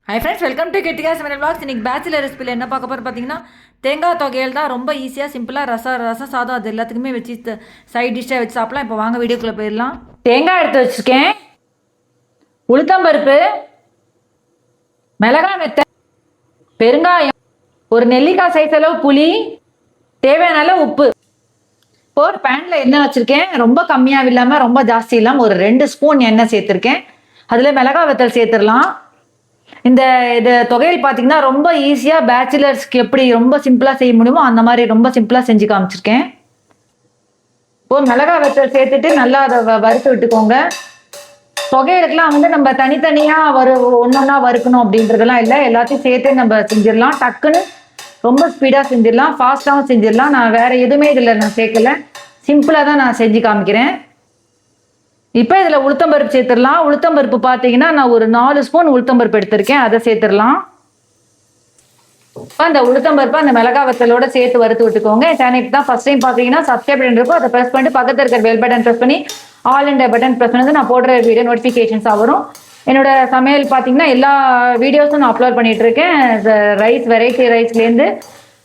Hi friends, welcome to கெட்டிகா சமையல் vlogs. இன்னைக்கு bachelor ரெசிபியில் என்ன பார்க்க போகிறோம் பார்த்தீங்கன்னா, தேங்காய் தொகையல் தான். ரொம்ப ஈஸியாக சிம்பிளாக ரசம் சாதம் அது எல்லாத்துக்குமே வச்சு சைட் டிஷ்ஷாக வச்சு சாப்பிடலாம். இப்போ வாங்க வீடியோக்குள்ளே போயிடலாம். தேங்காய் எடுத்து வச்சுருக்கேன், உளுத்தம்பருப்பு, மிளகாய் மெத்தை, பெருங்காயம், ஒரு நெல்லிக்காய் சைஸ் அளவு புளி, தேவையான அளவு உப்பு. இப்போ ஒரு பேனில் எண்ணெய் வச்சுருக்கேன். ரொம்ப கம்மியாக இல்லாமல் ரொம்ப ஜாஸ்தி இல்லாமல் ஒரு 2 ஸ்பூன் எண்ணெய் சேர்த்துருக்கேன். அதில் மிளகாய் வத்தல் சேர்த்துடலாம். இந்த தொகையில் பார்த்தீங்கன்னா ரொம்ப ஈஸியாக பேச்சுலர்ஸ்க்கு எப்படி ரொம்ப சிம்பிளாக செய்ய முடியுமோ அந்த மாதிரி ரொம்ப சிம்பிளாக செஞ்சு காமிச்சிருக்கேன். இப்போ மிளகாய் வத்தல் சேர்த்துட்டு நல்லா அதை வறுத்து விட்டுக்கோங்க. தொகையிலுக்கெல்லாம் வந்து நம்ம தனித்தனியாக ஒன்றா வறுக்கணும் அப்படின்றதெல்லாம் இல்லை, எல்லாத்தையும் சேர்த்து நம்ம செஞ்சிடலாம். டக்குன்னு ரொம்ப ஸ்பீடாக செஞ்சிடலாம், ஃபாஸ்ட்டாகவும் செஞ்சிடலாம். நான் வேறு எதுவுமே இதில் நான் சேர்க்கலை, சிம்பிளாக தான் நான் செஞ்சு காமிக்கிறேன். இப்போ இதில் உளுத்தம்பருப்பு சேர்த்துடலாம். உளுத்தம்பருப்பு பார்த்தீங்கன்னா நான் ஒரு 4 ஸ்பூன் உளுத்தம்பருப்பு எடுத்திருக்கேன், அதை சேர்த்துடலாம். இப்போ அந்த உளுத்தம்பருப்பு அந்த மிளகாய் வத்தலோட சேர்த்து வறுத்து விட்டுக்கோங்க. சேனலுக்கு தான் ஃபர்ஸ்ட் டைம் பார்த்தீங்கன்னா சப்ஸ்கிரைப் பண்ணிருக்கோம், அதை ப்ரெஸ் பண்ணிட்டு பக்கத்தில் இருக்கிற பெல் பட்டன் ப்ரெஸ் பண்ணி ஆல் இண்டியா பட்டன் ப்ரெஸ் பண்ணி நான் போடுற வீடியோ நோட்டிஃபிகேஷன்ஸாக வரும். என்னோட சமையல் பார்த்தீங்கன்னா எல்லா வீடியோஸும் நான் அப்லோட் பண்ணிட்டு இருக்கேன். ரைஸ், வெரைட்டி ரைஸ்லேருந்து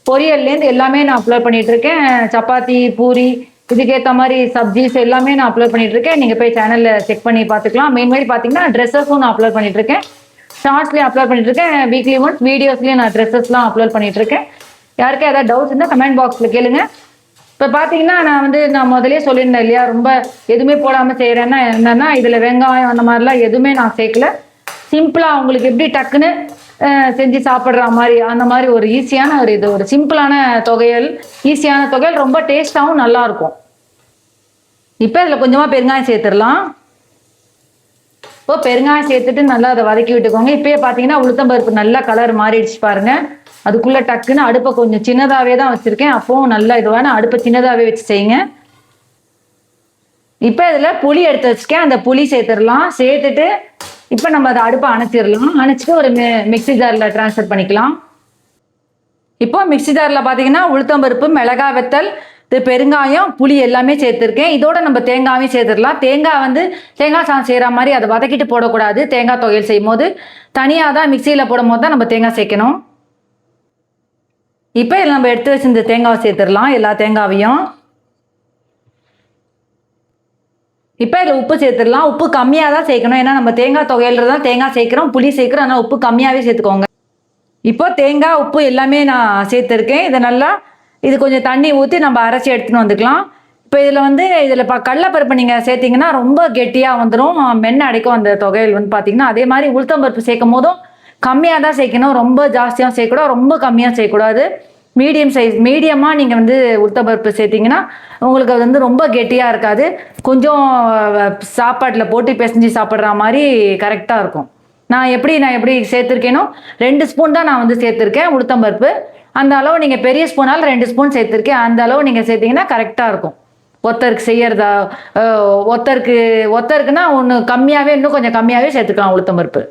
பொரியல்லேருந்து எல்லாமே நான் அப்லோட் பண்ணிட்டு இருக்கேன். சப்பாத்தி, பூரி, இதுக்கேற்ற மாதிரி சப்ஜிஸ் எல்லாமே நான் அப்லோட் பண்ணிட்டு இருக்கேன். நீங்கள் போய் சேனலில் செக் பண்ணி பார்த்துக்கலாம். மெயின் பார்த்தீங்கன்னா ட்ரெஸ்ஸஸும் நான் அப்லோட் பண்ணிட்டு இருக்கேன், ஷார்ட்ஸ்லேயும் அப்லோட் பண்ணிட்டு இருக்கேன், வீக்லி ஒன்ஸ் வீடியோஸ்லேயும் நான் ட்ரெஸ்ஸஸ்லாம் அப்லோட் பண்ணிட்டு இருக்கேன். யாருக்கும் ஏதாவது டவுட்ஸ் இருந்தால் கமெண்ட் பாக்ஸில் கேளுங்க. இப்போ பார்த்தீங்கன்னா நான் முதலே சொல்லியிருந்தேன் இல்லையா, ரொம்ப எதுவுமே போடாமல் செய்கிறேன்னா என்னென்னா இதில் வெங்காயம் அந்த மாதிரிலாம் எதுவுமே நான் சேர்க்கல. சிம்பிளாக உங்களுக்கு எப்படி டக்குன்னு செஞ்சு சாப்பிட்ற மாதிரி அந்த மாதிரி ஒரு ஈஸியான ஒரு சிம்பிளான தொகையல், ஈஸியான தொகையல், ரொம்ப டேஸ்டாகவும் நல்லாயிருக்கும். இப்போ இதில் கொஞ்சமாக பெருங்காயம் சேர்த்துடலாம். இப்போ பெருங்காயம் சேர்த்துட்டு நல்லா அதை வதக்கி விட்டுக்கோங்க. இப்போயே பார்த்தீங்கன்னா உளுத்தம்பருப்பு நல்லா கலர் மாறிடுச்சு பாருங்கள். அதுக்குள்ளே டக்குன்னு அடுப்பை கொஞ்சம் சின்னதாகவே தான் வச்சுருக்கேன், அப்போவும் நல்லா இதுவான அடுப்பை சின்னதாகவே வச்சு செய்யுங்க. இப்போ இதில் புளி எடுத்து வச்சுருக்கேன், அந்த புளி சேர்த்துடலாம். சேர்த்துட்டு இப்போ நம்ம அதை அடுப்பை அணைச்சிடலாம். அணைச்சிட்டு ஒரு மிக்சி ஜாரில் ட்ரான்ஸ்ஃபர் பண்ணிக்கலாம். இப்போ மிக்சி ஜாரில் பார்த்தீங்கன்னா உளுத்தம்பருப்பு, மிளகாய் வத்தல், பெருங்காயம், புளி எல்லாமே சேர்த்துருக்கேன். இதோட நம்ம தேங்காயும் சேர்த்துடலாம். தேங்காய் சாதம் செய்கிற மாதிரி அதை வதக்கிட்டு போடக்கூடாது. தேங்காய் தொகையல் செய்யும் போது தனியாக தான் மிக்சியில் போடும் போது தான் நம்ம தேங்காய் சேர்க்கணும். இப்போ இதில் நம்ம எடுத்து வச்சு இந்த தேங்காவை சேர்த்துடலாம், எல்லா தேங்காவையும். இப்போ இதில் உப்பு சேர்த்துடலாம். உப்பு கம்மியாக தான் சேர்க்கணும், ஏன்னா நம்ம தேங்காய் தொகையில்தான் தான் தேங்காய் சேர்க்குறோம், புளி சேர்க்குறோம், அதனால் உப்பு கம்மியாகவே சேர்த்துக்கோங்க. இப்போ தேங்காய், உப்பு எல்லாமே நான் சேர்த்துருக்கேன். இது கொஞ்சம் தண்ணி ஊற்றி நம்ம அரைச்சி எடுத்துன்னு வந்துக்கலாம். இப்போ இதில் கடலைப்பருப்பு நீங்கள் சேர்த்திங்கன்னா ரொம்ப கெட்டியாக வந்துடும், மென்ன அடைக்கும் அந்த தொகையில் பார்த்தீங்கன்னா. அதே மாதிரி உளுத்தம்பருப்பு சேர்க்கும் போதும் கம்மியாக தான் சேர்க்கணும், ரொம்ப ஜாஸ்தியாக சேர்க்கக்கூடாது, ரொம்ப கம்மியாக செய்யக்கூடாது. மீடியமாக நீங்கள் உளுத்தம்பருப்பு சேர்த்திங்கன்னா உங்களுக்கு அது ரொம்ப கெட்டியாக இருக்காது, கொஞ்சம் சாப்பாட்டில் போட்டு பிசைஞ்சு சாப்பிட்ற மாதிரி கரெக்டாக இருக்கும். நான் எப்படி சேர்த்துருக்கேனோ 2 ஸ்பூன் தான் நான் சேர்த்துருக்கேன் உளுத்தம்பருப்பு. அந்த அளவு நீங்கள் பெரிய ஸ்பூனால் 2 ஸ்பூன் சேர்த்துருக்கேன், அந்த அளவு நீங்கள் சேர்த்திங்கன்னா கரெக்டாக இருக்கும். ஒருத்தருக்கு செய்யறதா, ஒருத்தருக்குன்னா இன்னும் கொஞ்சம் கம்மியாகவே சேர்த்துக்கலாம் உளுத்தம்பருப்பு.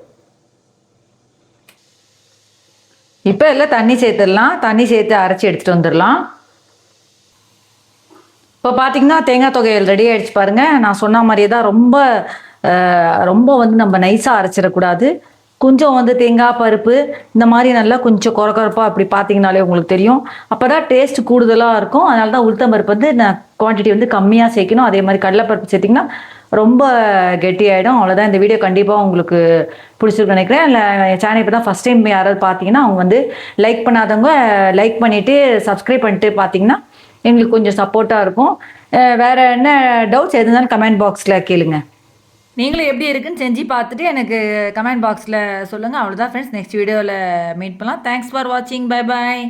இப்போ இதில் தண்ணி சேர்த்துடலாம். தண்ணி சேர்த்து அரைச்சி எடுத்துகிட்டு வந்துடலாம். இப்போ பார்த்தீங்கன்னா தேங்காய் தொகையல் ரெடி ஆகிடுச்சு பாருங்கள். நான் சொன்ன மாதிரியே தான் ரொம்ப நம்ம நைஸாக அரைச்சிடக்கூடாது. கொஞ்சம் தேங்காய் பருப்பு இந்த மாதிரி நல்லா கொஞ்சம் கொரப்பாக அப்படி பார்த்தீங்கனாலே உங்களுக்கு தெரியும், அப்போ தான் டேஸ்ட் கூடுதலாக இருக்கும். அதனால தான் உளுத்தம்பருப்பு நான் குவான்டிட்டி கம்மியாக சேர்க்கணும். அதே மாதிரி கடலைப்பருப்பு சேர்த்திங்கன்னா ரொம்ப கெட்டியாயிடும். அவ்வளோதான். இந்த வீடியோ கண்டிப்பாக உங்களுக்கு பிடிச்சிருக்கு நினைக்கிறேன். இல்லை என் சேனல் இப்போ தான் ஃபஸ்ட் டைம் யாராவது பார்த்தீங்கன்னா அவங்க லைக் பண்ணாதவங்க லைக் பண்ணிவிட்டு சப்ஸ்கிரைப் பண்ணிட்டு பார்த்தீங்கன்னா எங்களுக்கு கொஞ்சம் சப்போர்ட்டாக இருக்கும். வேறு என்ன டவுட்ஸ் எது இருந்தாலும் கமெண்ட் பாக்ஸில் கேளுங்க. நீங்களும் எப்படி இருக்குன்னு செஞ்சு பார்த்துட்டு எனக்கு கமெண்ட் பாக்ஸில் சொல்லுங்கள். அவ்வளோதான் ஃப்ரெண்ட்ஸ், நெக்ஸ்ட் வீடியோவில் மீட் பண்ணலாம். தேங்க்ஸ் ஃபார் வாட்சிங். Bye bye.